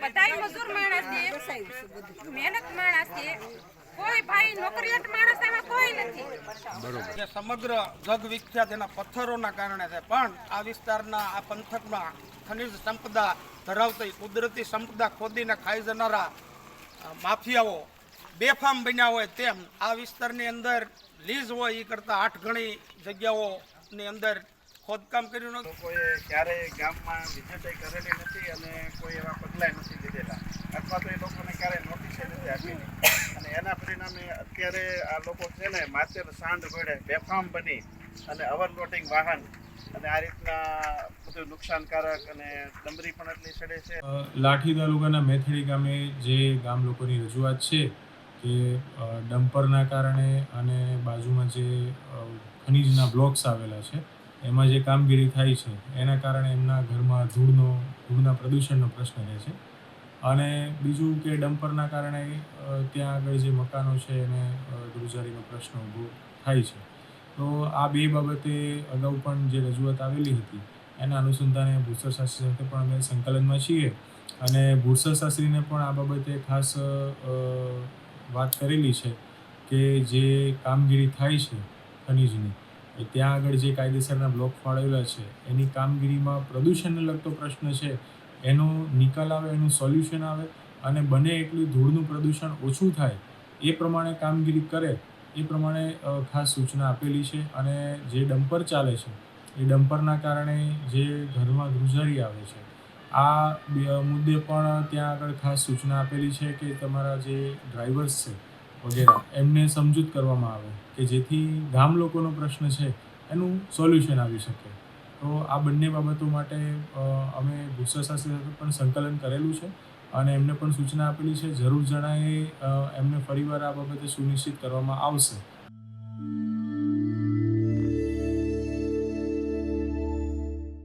બધાય મજૂર માણસ છે, મહેનત માણસ છે, કોઈ ભાઈ નોકરીયાત માણસ એમાં કોઈ નથી. બરોબર. સમગ્ર જગ વિખ્યાત એના પથ્થરોના કારણે છે, પણ આ વિસ્તારના આ પંથકમાં ખનિજ સંપદા ધરાવતી કુદરતી સંપદા ખોદીને ખાઈ જનારા માફિયાઓ બેફામ બન્યા હોય તેમ આ વિસ્તારની અંદર લીઝ હોય એ કરતાં 8 ગણી જગ્યાઓની અંદર ખોદકામ કર્યું નથી. લોકોએ ક્યારેય ગામમાં વિઝિટ કરેલી નથી અને કોઈ એવા પગલાં નથી લીધેલા અથવા તો એ લોકોને ક્યારેય નોટિસ નથી આપેલી અને એના પરિણામે અત્યારે આ લોકો છે ને માત્ર સાંડ ઘોડે બેફામ બની અને ઓવરલોડિંગ વાહન અને આ રીતના બધું નુકસાનકારક અને ડમરી પણ એટલી ચડે છે. લાઠી તાલુકાના મેથડી ગામે જે ગામ લોકોની રજૂઆત છે કે ડમ્પરના કારણે અને બાજુમાં જે ખનીજના બ્લોક્સ આવેલા છે એમાં જે કામગીરી થાય છે એના કારણે એમના ઘરમાં ધૂળના પ્રદૂષણનો પ્રશ્ન રહે છે અને બીજું કે ડમ્પરના કારણે ત્યાં આગળ જે મકાનો છે એને ધ્રુજારીનો પ્રશ્ન ઊભો થાય છે. તો આ બે બાબતે અગાઉ પણ જે રજૂઆત આવેલી હતી એના અનુસંધાને ભૂસ્તર શાસ્ત્રી સાથે પણ અમે સંકલનમાં છીએ અને ભૂસ્તર શાસ્ત્રીને પણ આ બાબતે ખાસ વાત કરેલી છે કે જે કામગીરી થાય છે ખનીજની ત્યાં આગળ જે કાયદેસરના બ્લોક ફાળવેલા છે એની કામગીરીમાં પ્રદૂષણને લગતો પ્રશ્ન છે એનો નિકાલ આવે, એનું સોલ્યુશન આવે અને બને એટલું ધૂળનું પ્રદૂષણ ઓછું થાય એ પ્રમાણે કામગીરી કરે એ પ્રમાણે ખાસ સૂચના આપેલી છે. અને જે ડમ્પર ચાલે છે એ ડમ્પરના કારણે જે ઘરમાં ધ્રુજારી આવે છે આ મુદ્દે પણ ત્યાં આગળ ખાસ સૂચના આપેલી છે કે તમારા જે ડ્રાઈવર્સ છે વગેરે એમને સમજૂત કરવામાં આવે કે જેથી ગામ લોકોનો પ્રશ્ન છે એનું સોલ્યુશન આવી શકે. તો આ બંને બાબતો માટે અમે ભૂસ્તર શાસ્ત્રી સાથે પણ સંકલન કરેલું છે અને એમને પણ સૂચના આપેલી છે. જરૂર જણાય એમને ફરીવાર આ બાબતે સુનિશ્ચિત કરવામાં આવશે